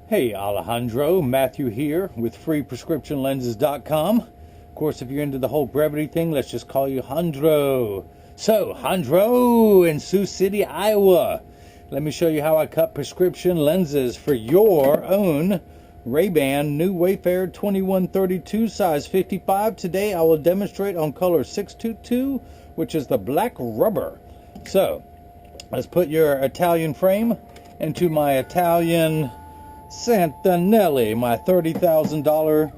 Hey Alejandro, Matthew here with freeprescriptionlenses.com. Of course, if you're into the whole brevity thing, let's just call you Hondro. So, Hondro in Sioux City, Iowa. Let me show you how I cut prescription lenses for your own RayBan New Wayfarer 2132 size 55. Today I will demonstrate on color 622, which is the black rubber. So, let's put your Italian frame into my Italian Santanelli, my $30,000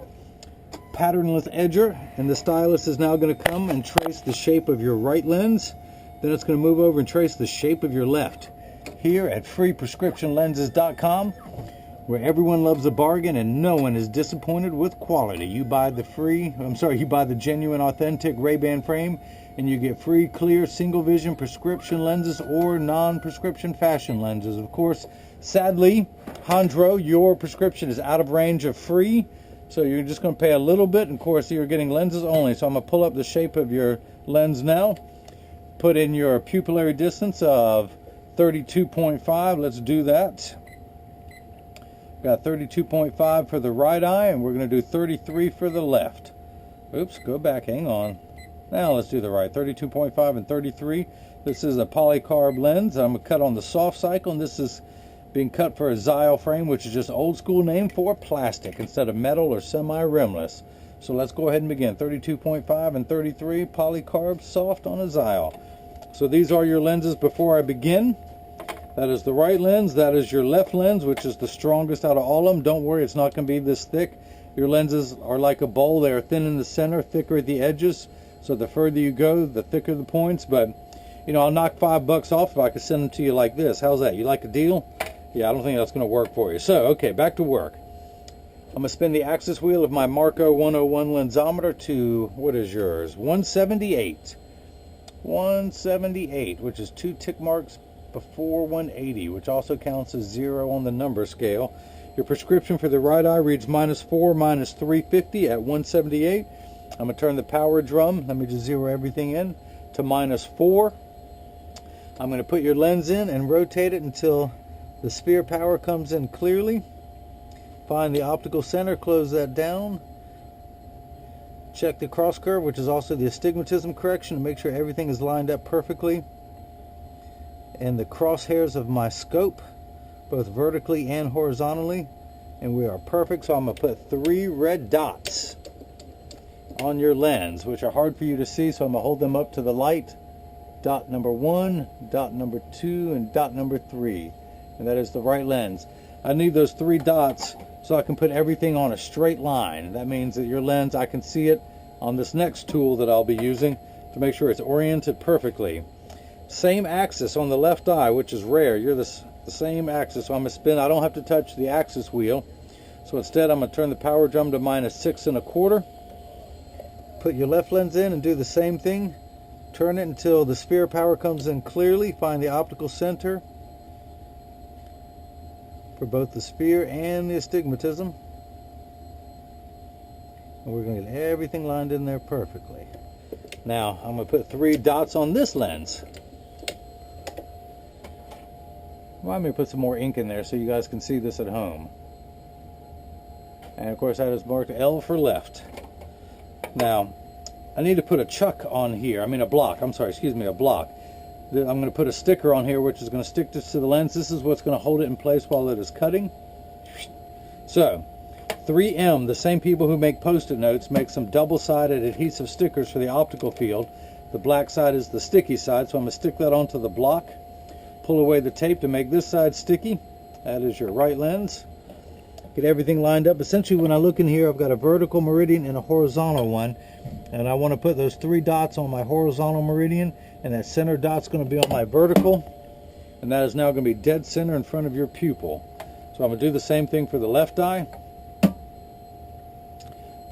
patternless edger, and the stylus is now going to come and trace the shape of your right lens. Then it's going to move over and trace the shape of your left. Here at freeprescriptionlenses.com, where everyone loves a bargain and no one is disappointed with quality. You buy the genuine, authentic RayBan frame, and you get free, clear, single vision prescription lenses or non-prescription fashion lenses. Of course, sadly, Hondro, your prescription is out of range of free, so you're just going to pay a little bit. And of course, you're getting lenses only. So I'm going to pull up the shape of your lens now. Put in your pupillary distance of 32.5. Let's do that. Got 32.5 for the right eye, and we're going to do 33 for the left. Oops, go back, hang on. Now let's do the right, 32.5 and 33. This is a polycarb lens. I'm going to cut on the soft cycle, and this is being cut for a Xyle frame, which is just old school name for plastic instead of metal or semi-rimless. So let's go ahead and begin. 32.5 and 33, polycarb soft on a Xyle. So these are your lenses before I begin. That is the right lens. That is your left lens, which is the strongest out of all of them. Don't worry, it's not going to be this thick. Your lenses are like a bowl. They are thin in the center, thicker at the edges. So the further you go, the thicker the points. But, you know, I'll knock $5 off if I could send them to you like this. How's that? You like a deal? Yeah, I don't think that's going to work for you. So, okay, back to work. I'm going to spin the axis wheel of my Marco 101 lensometer to, what is yours? 178. 178, which is 2 tick marks before 180, which also counts as 0 on the number scale. Your prescription for the right eye reads -4, -350 at 178. I'm going to turn the power drum. Let me just zero everything in to -4. I'm going to put your lens in and rotate it until the sphere power comes in clearly. Find the optical center, close that down. Check the cross curve, which is also the astigmatism correction, to make sure everything is lined up perfectly. And the crosshairs of my scope, both vertically and horizontally, and we are perfect. So I'm going to put 3 red dots on your lens, which are hard for you to see, so I'm going to hold them up to the light. Dot number 1, dot number 2, and dot number 3. And that is the right lens. I need those 3 dots so I can put everything on a straight line. That means that your lens, I can see it on this next tool that I'll be using to make sure it's oriented perfectly. Same axis on the left eye, which is rare. You're the same axis, so I'm going to spin. I don't have to touch the axis wheel. So instead, I'm going to turn the power drum to -6 1/4. Put your left lens in and do the same thing. Turn it until the sphere power comes in clearly. Find the optical center for both the sphere and the astigmatism. And we're going to get everything lined in there perfectly. Now, I'm going to put 3 dots on this lens. Remind me to put some more ink in there so you guys can see this at home. And of course, that is marked L for left. Now, I need to put a chuck on here. I mean a block. I'm sorry, excuse me, a block. I'm going to put a sticker on here which is going to stick this to the lens. This is what's going to hold it in place while it is cutting. So, 3M, the same people who make Post-it notes, make some double-sided adhesive stickers for the optical field. The black side is the sticky side, so I'm going to stick that onto the block. Pull away the tape to make this side sticky. That is your right lens. Get everything lined up. Essentially, when I look in here, I've got a vertical meridian and a horizontal one. And I want to put those 3 dots on my horizontal meridian, and that center dot's going to be on my vertical. And that is now going to be dead center in front of your pupil. So I'm going to do the same thing for the left eye.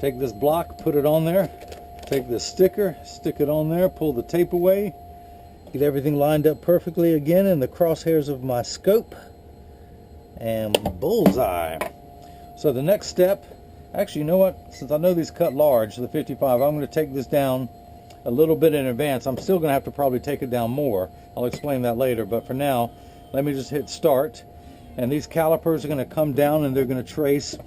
Take this block, put it on there. Take this sticker, stick it on there, pull the tape away. Get everything lined up perfectly again in the crosshairs of my scope. And bullseye. So the next step, actually, you know what? Since I know these cut large, the 55, I'm going to take this down a little bit in advance. I'm still going to have to probably take it down more. I'll explain that later. But for now, let me just hit start. And these calipers are going to come down and they're going to trace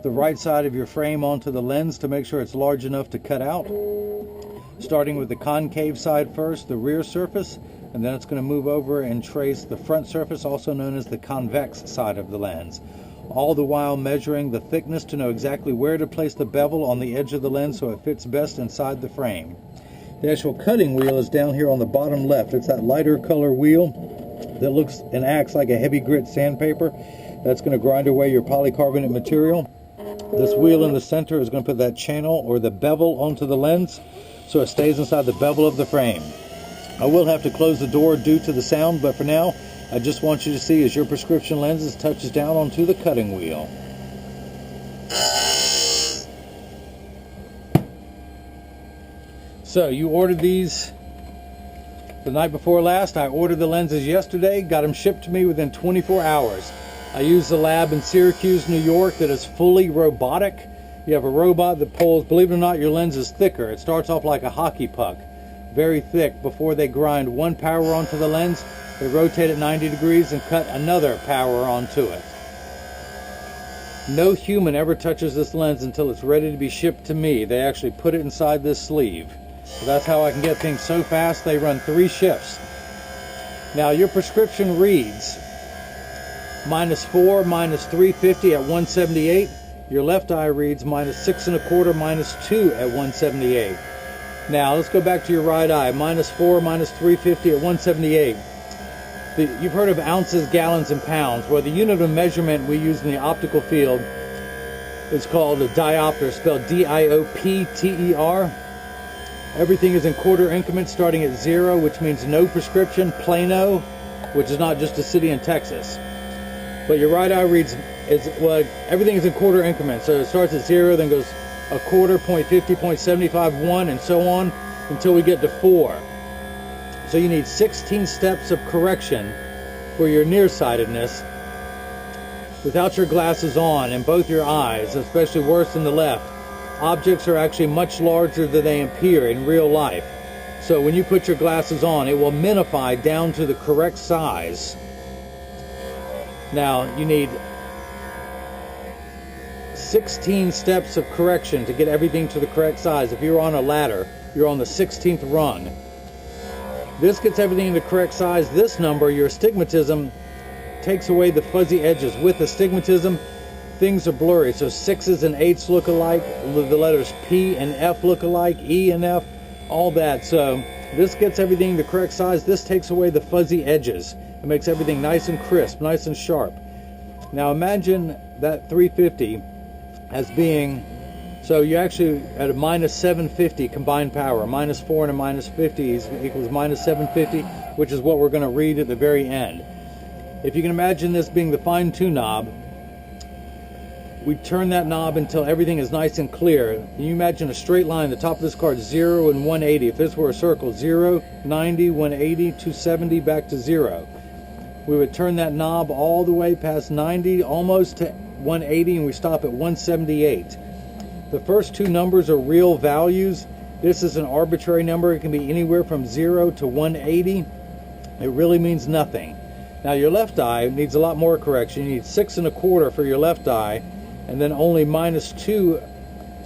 the right side of your frame onto the lens to make sure it's large enough to cut out. Starting with the concave side first, the rear surface, and then it's going to move over and trace the front surface, also known as the convex side of the lens. All the while measuring the thickness to know exactly where to place the bevel on the edge of the lens so it fits best inside the frame. The actual cutting wheel is down here on the bottom left. It's that lighter color wheel that looks and acts like a heavy grit sandpaper. That's going to grind away your polycarbonate material. This wheel in the center is going to put that channel or the bevel onto the lens so it stays inside the bevel of the frame. I will have to close the door due to the sound, but for now I just want you to see as your prescription lenses touches down onto the cutting wheel. So you ordered these the night before last. I ordered the lenses yesterday, got them shipped to me within 24 hours. I use the lab in Syracuse, New York that is fully robotic. You have a robot that pulls, believe it or not, your lens is thicker. It starts off like a hockey puck, very thick. Before they grind one power onto the lens, they rotate it 90 degrees and cut another power onto it. No human ever touches this lens until it's ready to be shipped to me. They actually put it inside this sleeve. So that's how I can get things so fast. They run 3 shifts. Now your prescription reads -4, -350 at 178. Your left eye reads -6 1/4, -2 at 178. Now let's go back to your right eye. -4, -350 at 178. You've heard of ounces, gallons, and pounds. Well, the unit of measurement we use in the optical field is called a diopter, spelled D-I-O-P-T-E-R. Everything is in quarter increments starting at 0, which means no prescription, Plano, which is not just a city in Texas. But your right eye reads, everything is in quarter increments. So it starts at 0, then goes 1/4, 0.50, 0.75, 1, and so on until we get to 4. So you need 16 steps of correction for your nearsightedness without your glasses on in both your eyes, especially worse in the left. Objects are actually much larger than they appear in real life. So when you put your glasses on, it will minify down to the correct size. Now you need 16 steps of correction to get everything to the correct size. If you're on a ladder, you're on the 16th rung. This gets everything in the correct size. This number, your astigmatism, takes away the fuzzy edges. With astigmatism, things are blurry. So 6s and 8s look alike. The letters P and F look alike. E and F, all that. So this gets everything the correct size. This takes away the fuzzy edges. It makes everything nice and crisp, nice and sharp. Now imagine that 350 as being, so you actually at a -750 combined power. -4 and a -50 equals -750, which is what we're going to read at the very end. If you can imagine this being the fine-tune knob, we turn that knob until everything is nice and clear. Can you imagine a straight line? The top of this card, 0 and 180. If this were a circle, 0, 90, 180, 270, back to 0. We would turn that knob all the way past 90, almost to 180, and we stop at 178. The first two numbers are real values. This is an arbitrary number. It can be anywhere from 0 to 180. It really means nothing. Now your left eye needs a lot more correction. You need 6 1/4 for your left eye, and then only -2,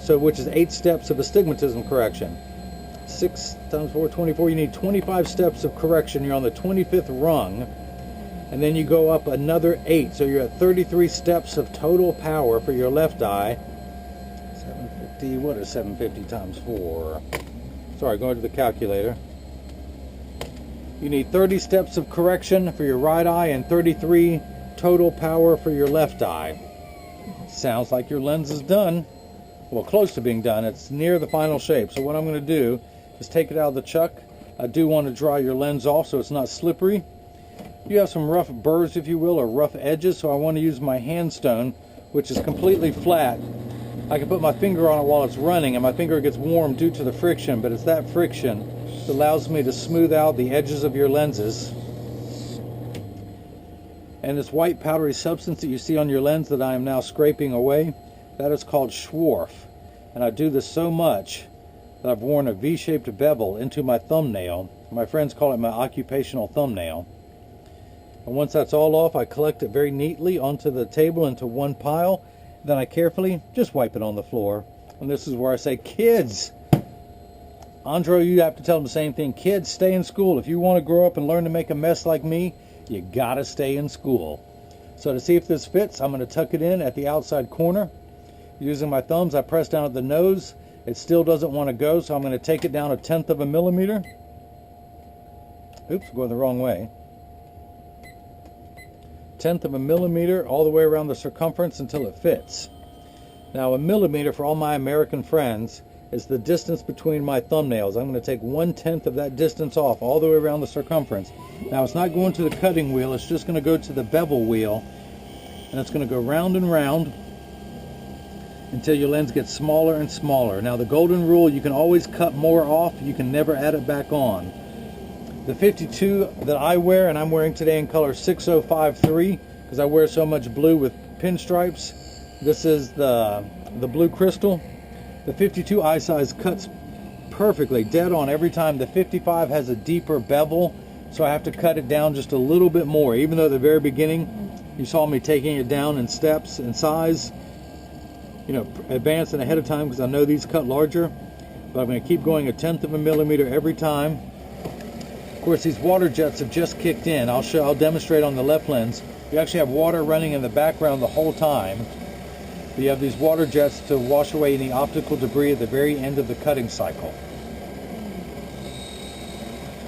so which is 8 steps of astigmatism correction. 6 times 4, 24. You need 25 steps of correction. You're on the 25th rung, and then you go up another 8. So you're at 33 steps of total power for your left eye. 750. What is 750 times 4? Sorry, going to the calculator. You need 30 steps of correction for your right eye and 33 total power for your left eye. Sounds like your lens is done. Well, close to being done. It's near the final shape. So what I'm going to do is take it out of the chuck. I do want to dry your lens off so it's not slippery. You have some rough burrs, if you will, or rough edges, so I want to use my hand stone, which is completely flat. I can put my finger on it while it's running, and my finger gets warm due to the friction, but it's that friction that allows me to smooth out the edges of your lenses. And this white powdery substance that you see on your lens that I am now scraping away, that is called Schwarf. And I do this so much that I've worn a V-shaped bevel into my thumbnail. My friends call it my occupational thumbnail. And once that's all off, I collect it very neatly onto the table into one pile. Then I carefully just wipe it on the floor. And this is where I say, kids, Hondro, you have to tell them the same thing. Kids, stay in school. If you want to grow up and learn to make a mess like me, you gotta stay in school. So to see if this fits, I'm going to tuck it in at the outside corner. Using my thumbs, I press down at the nose. It still doesn't want to go, so I'm going to take it down 1/10 of a millimeter. Oops, going the wrong way. 1/10 of a millimeter all the way around the circumference until it fits. Now, a millimeter, for all my American friends, is the distance between my thumbnails. I'm going to take 1/10 of that distance off all the way around the circumference. Now, it's not going to the cutting wheel, it's just going to go to the bevel wheel, and it's going to go round and round until your lens gets smaller and smaller. Now, the golden rule, you can always cut more off, you can never add it back on. The 52 that I wear, and I'm wearing today in color 6053 because I wear so much blue with pinstripes. This is the blue crystal. The 52 eye size cuts perfectly, dead on every time. The 55 has a deeper bevel, so I have to cut it down just a little bit more. Even though at the very beginning you saw me taking it down in steps in size, you know, advancing ahead of time because I know these cut larger. But I'm going to keep going 1/10 of a millimeter every time. Of course, these water jets have just kicked in. I'll demonstrate on the left lens. You actually have water running in the background the whole time. You have these water jets to wash away any optical debris at the very end of the cutting cycle.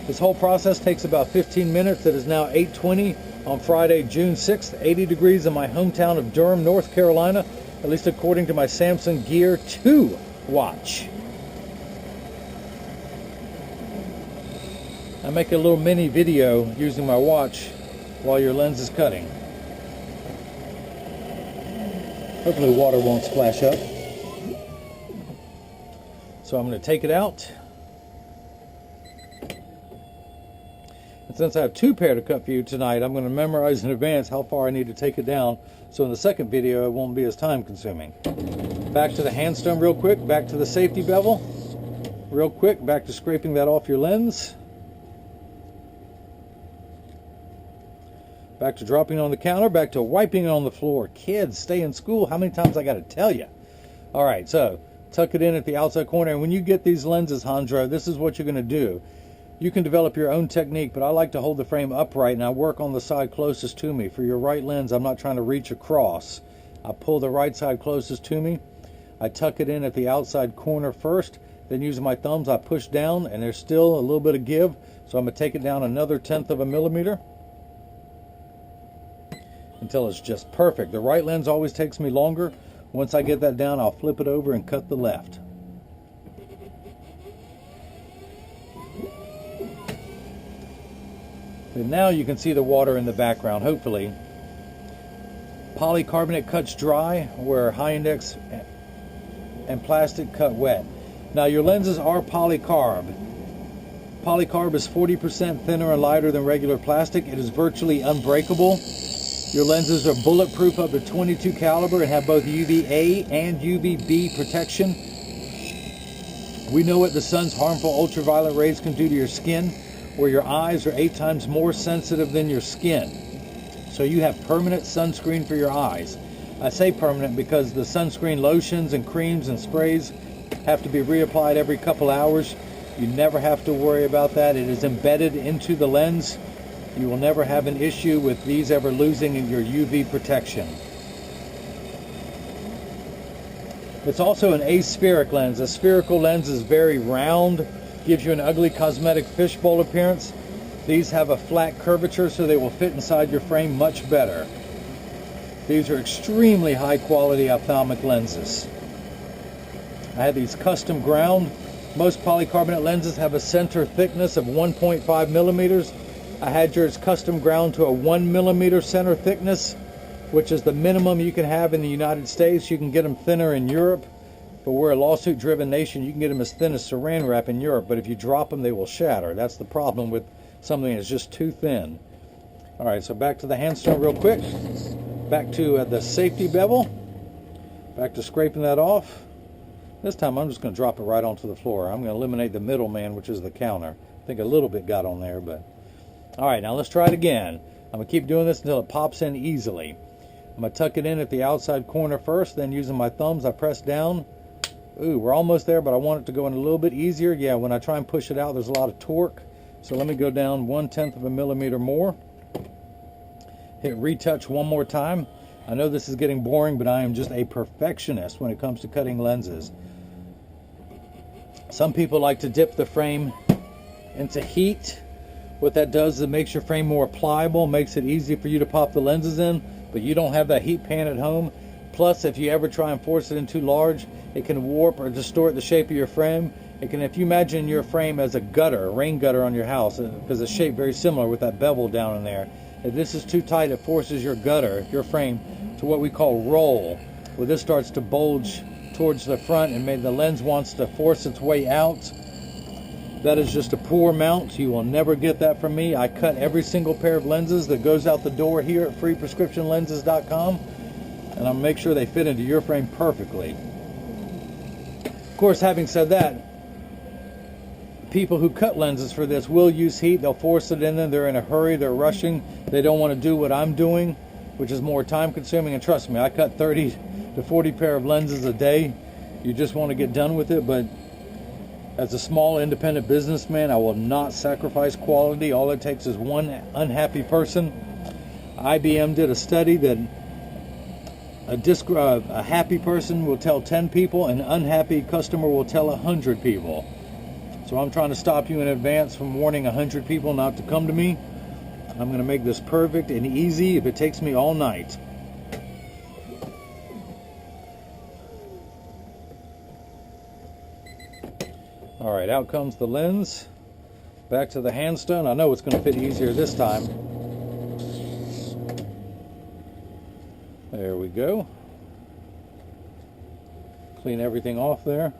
This whole process takes about 15 minutes. It is now 8:20 on Friday, June 6th, 80 degrees in my hometown of Durham, North Carolina, at least according to my Samsung Gear 2 watch. I make a little mini video using my watch while your lens is cutting. Hopefully water won't splash up. So I'm going to take it out. And since I have two pair to cut for you tonight, I'm going to memorize in advance how far I need to take it down, so in the second video it won't be as time consuming. Back to the handstone real quick, back to the safety bevel real quick, back to scraping that off your lens. Back to dropping it on the counter, back to wiping it on the floor. Kids, stay in school. How many times I got to tell you? All right, so tuck it in at the outside corner. And when you get these lenses, Hondro, this is what you're going to do. You can develop your own technique, but I like to hold the frame upright, and I work on the side closest to me. For your right lens, I'm not trying to reach across. I pull the right side closest to me. I tuck it in at the outside corner first. Then using my thumbs, I push down, and there's still a little bit of give. So I'm going to take it down 1/10 of a millimeter. Until it's just perfect. The right lens always takes me longer. Once I get that down, I'll flip it over and cut the left. And now you can see the water in the background, hopefully. Polycarbonate cuts dry, where high index and plastic cut wet. Now your lenses are polycarb. Polycarb is 40% thinner and lighter than regular plastic. It is virtually unbreakable. Your lenses are bulletproof up to 22 caliber and have both UVA and UVB protection. We know what the sun's harmful ultraviolet rays can do to your skin, where your eyes are 8 times more sensitive than your skin. So you have permanent sunscreen for your eyes. I say permanent because the sunscreen lotions and creams and sprays have to be reapplied every couple hours. You never have to worry about that. It is embedded into the lens. You will never have an issue with these ever losing your UV protection. It's also an aspheric lens. A spherical lens is very round, gives you an ugly cosmetic fishbowl appearance. These have a flat curvature, so they will fit inside your frame much better. These are extremely high quality ophthalmic lenses. I had these custom ground. Most polycarbonate lenses have a center thickness of 1.5 millimeters. I had yours custom ground to a 1 millimeter center thickness, which is the minimum you can have in the United States. You can get them thinner in Europe, but we're a lawsuit driven nation. You can get them as thin as saran wrap in Europe, but if you drop them, they will shatter. That's the problem with something that's just too thin. All right, so back to the handstone real quick. Back to the safety bevel. Back to scraping that off. This time I'm just going to drop it right onto the floor. I'm going to eliminate the middleman, which is the counter. I think a little bit got on there, but... All right, now let's try it again. I'm going to keep doing this until it pops in easily. I'm going to tuck it in at the outside corner first, then using my thumbs, I press down. Ooh, we're almost there, but I want it to go in a little bit easier. Yeah, when I try and push it out, there's a lot of torque. So let me go down 1/10 of a millimeter more. Hit retouch one more time. I know this is getting boring, but I am just a perfectionist when it comes to cutting lenses. Some people like to dip the frame into heat. What that does is it makes your frame more pliable, makes it easy for you to pop the lenses in, but you don't have that heat pan at home. Plus, if you ever try and force it in too large, it can warp or distort the shape of your frame. It can, if you imagine your frame as a gutter, a rain gutter on your house, because it's shaped very similar with that bevel down in there. If this is too tight, it forces your gutter, your frame, to what we call roll, where this starts to bulge towards the front and maybe the lens wants to force its way out. That is just a poor mount. You will never get that from me. I cut every single pair of lenses that goes out the door here at freeprescriptionlenses.com, and I'll make sure they fit into your frame perfectly. Of course, having said that, people who cut lenses for this will use heat. They'll force it in them. They're in a hurry. They're rushing. They don't want to do what I'm doing, which is more time consuming. And trust me, I cut 30 to 40 pair of lenses a day. You just want to get done with it. But as a small independent businessman, I will not sacrifice quality. All it takes is one unhappy person. IBM did a study that a happy person will tell 10 people, an unhappy customer will tell 100 people. So I'm trying to stop you in advance from warning 100 people not to come to me. I'm going to make this perfect and easy if it takes me all night. All right, out comes the lens. Back to the handstone. I know it's going to fit easier this time. There we go. Clean everything off there.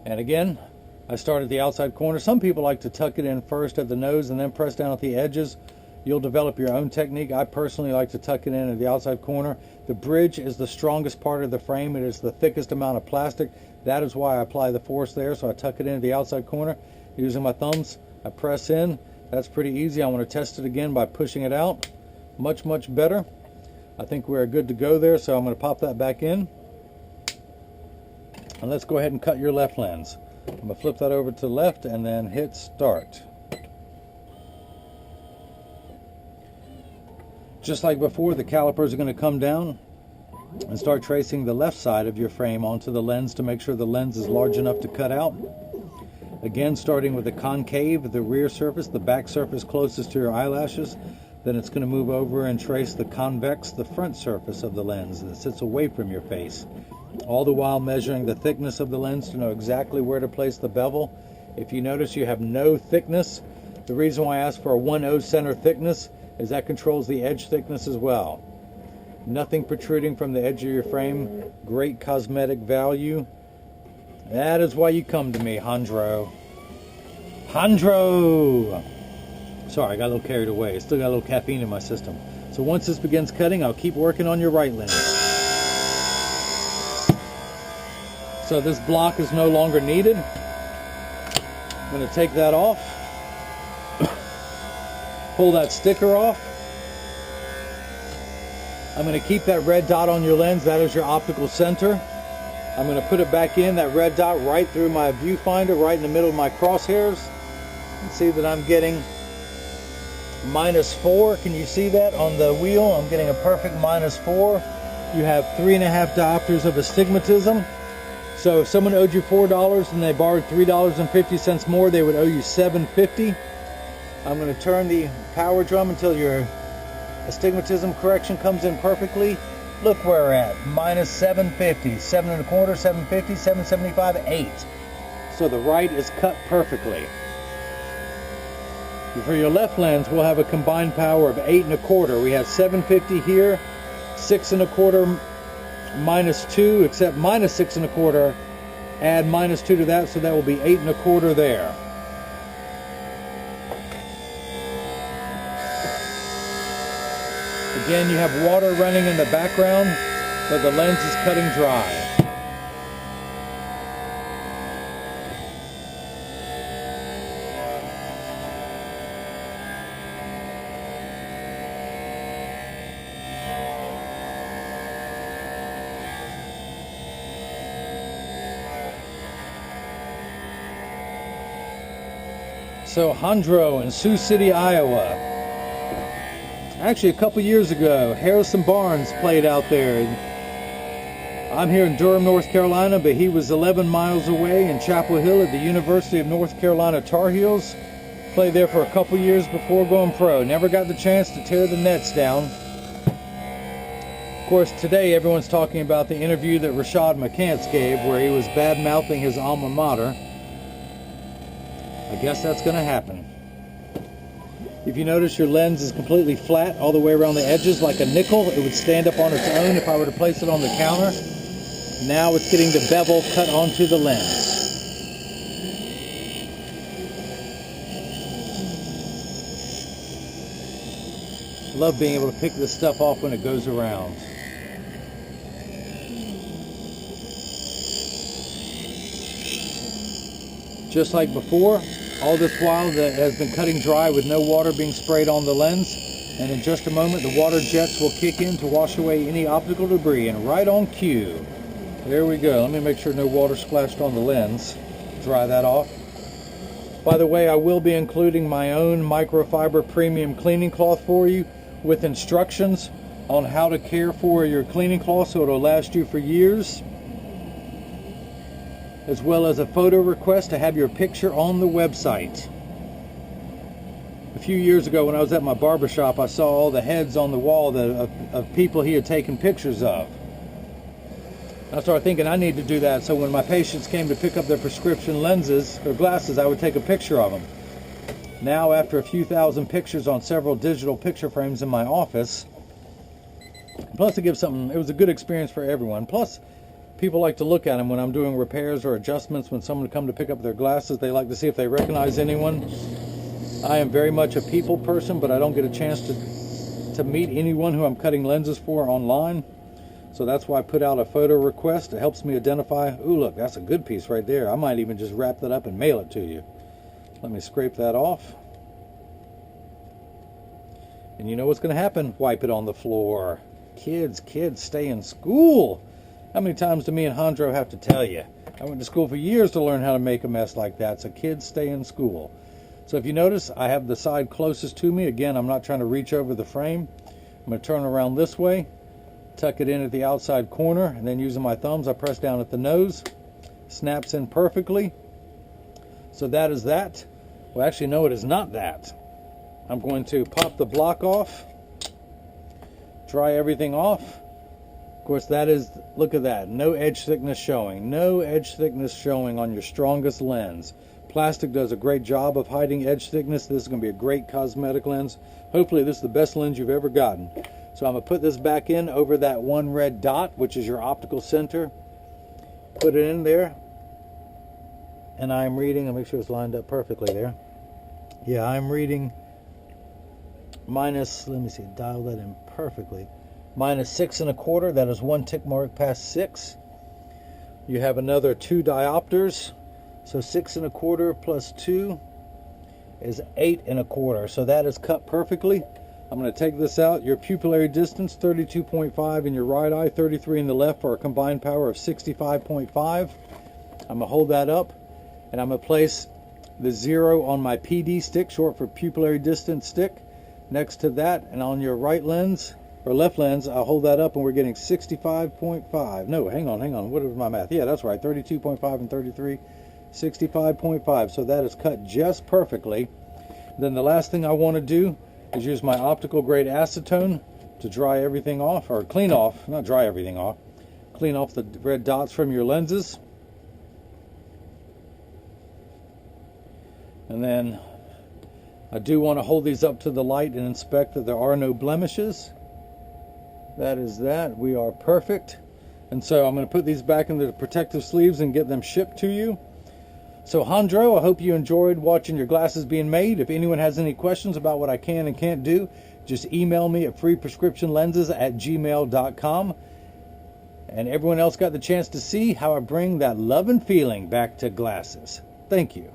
And again, I start at the outside corner. Some people like to tuck it in first at the nose and then press down at the edges. You'll develop your own technique. I personally like to tuck it in at the outside corner. The bridge is the strongest part of the frame. It is the thickest amount of plastic. That is why I apply the force there. So I tuck it in at the outside corner. Using my thumbs, I press in. That's pretty easy. I want to test it again by pushing it out. Much, much better. I think we're good to go there. So I'm going to pop that back in. And let's go ahead and cut your left lens. I'm going to flip that over to the left and then hit start. Just like before, the calipers are going to come down and start tracing the left side of your frame onto the lens to make sure the lens is large enough to cut out. Again, starting with the concave, the rear surface, the back surface closest to your eyelashes. Then it's going to move over and trace the convex, the front surface of the lens that sits away from your face. All the while measuring the thickness of the lens to know exactly where to place the bevel. If you notice you have no thickness, the reason why I ask for a 1/0 center thickness is that controls the edge thickness as well. Nothing protruding from the edge of your frame. Great cosmetic value. That is why you come to me, Hondro. Hondro! Sorry, I got a little carried away. Still got a little caffeine in my system. So once this begins cutting, I'll keep working on your right lens. So this block is no longer needed. I'm going to take that off. Pull that sticker off. I'm going to keep that red dot on your lens. That is your optical center. I'm going to put it back in, that red dot, right through my viewfinder, right in the middle of my crosshairs. And see that I'm getting -4. Can you see that on the wheel? I'm getting a perfect -4. You have 3.5 diopters of astigmatism. So if someone owed you $4 and they borrowed $3.50 more, they would owe you $7.50. I'm going to turn the power drum until your astigmatism correction comes in perfectly. Look where we're at, -750, 7.25, 750, 775, 8. So the right is cut perfectly. For your left lens, we'll have a combined power of 8.25. We have 750 here, 6.25 -2, except -6.25. Add -2 to that, so that will be 8.25 there. Again, you have water running in the background, but the lens is cutting dry. So Hondro in Sioux City, Iowa. Actually, a couple years ago, Harrison Barnes played out there. I'm here in Durham, North Carolina, but he was 11 miles away in Chapel Hill at the University of North Carolina Tar Heels. Played there for a couple years before going pro. Never got the chance to tear the nets down. Of course, today everyone's talking about the interview that Rashad McCants gave where he was bad-mouthing his alma mater. I guess that's going to happen. If you notice, your lens is completely flat all the way around the edges like a nickel. It would stand up on its own if I were to place it on the counter. Now it's getting the bevel cut onto the lens. I love being able to pick this stuff off when it goes around. Just like before, all this while that has been cutting dry with no water being sprayed on the lens. And in just a moment, the water jets will kick in to wash away any optical debris. And right on cue. There we go. Let me make sure no water splashed on the lens. Dry that off. By the way, I will be including my own microfiber premium cleaning cloth for you with instructions on how to care for your cleaning cloth so it'll last you for years. As well as a photo request to have your picture on the website. A few years ago when I was at my barbershop, I saw all the heads on the wall of people he had taken pictures of. I started thinking I need to do that, so when my patients came to pick up their prescription lenses or glasses, I would take a picture of them. Now, after a few thousand pictures on several digital picture frames in my office, plus it was a good experience for everyone. Plus, people like to look at them when I'm doing repairs or adjustments. When someone comes to pick up their glasses, they like to see if they recognize anyone. I am very much a people person, but I don't get a chance to meet anyone who I'm cutting lenses for online. So that's why I put out a photo request. It helps me identify, ooh, look, that's a good piece right there. I might even just wrap that up and mail it to you. Let me scrape that off. And you know what's going to happen? Wipe it on the floor. Kids, stay in school. How many times do me and Hondro have to tell you? I went to school for years to learn how to make a mess like that. So kids, stay in school. So if you notice, I have the side closest to me. Again, I'm not trying to reach over the frame. I'm going to turn around this way. Tuck it in at the outside corner, and then using my thumbs, I press down at the nose. Snaps in perfectly. So that is that. Well, actually, no, it is not that. I'm going to pop the block off. Dry everything off. Of course, that is, look at that. No edge thickness showing. No edge thickness showing on your strongest lens. Plastic does a great job of hiding edge thickness. This is going to be a great cosmetic lens. Hopefully, this is the best lens you've ever gotten. So I'm going to put this back in over that one red dot, which is your optical center. Put it in there. And I'm reading, I'll make sure it's lined up perfectly there. Yeah, I'm reading minus, let me see, dial that in perfectly. Minus 6 1/4, that is one tick mark past 6. You have another 2 diopters. So 6 1/4 plus 2 is 8 1/4. So that is cut perfectly. I'm going to take this out. Your pupillary distance, 32.5 in your right eye, 33 in the left for a combined power of 65.5. I'm going to hold that up, and I'm going to place the 0 on my PD stick, short for pupillary distance stick, next to that, and on your right lens, or left lens, I'll hold that up, and we're getting 65.5. No, hang on. What is my math? Yeah, that's right, 32.5 and 33, 65.5. So that is cut just perfectly. Then the last thing I want to do is use my optical grade acetone to dry everything off, or clean off, not dry everything off, clean off the red dots from your lenses. And then I do want to hold these up to the light and inspect that there are no blemishes. That is that. We are perfect. And so I'm going to put these back into the protective sleeves and get them shipped to you. So Hondro, I hope you enjoyed watching your glasses being made. If anyone has any questions about what I can and can't do, just email me at freeprescriptionlenses@gmail.com. And everyone else got the chance to see how I bring that love and feeling back to glasses. Thank you.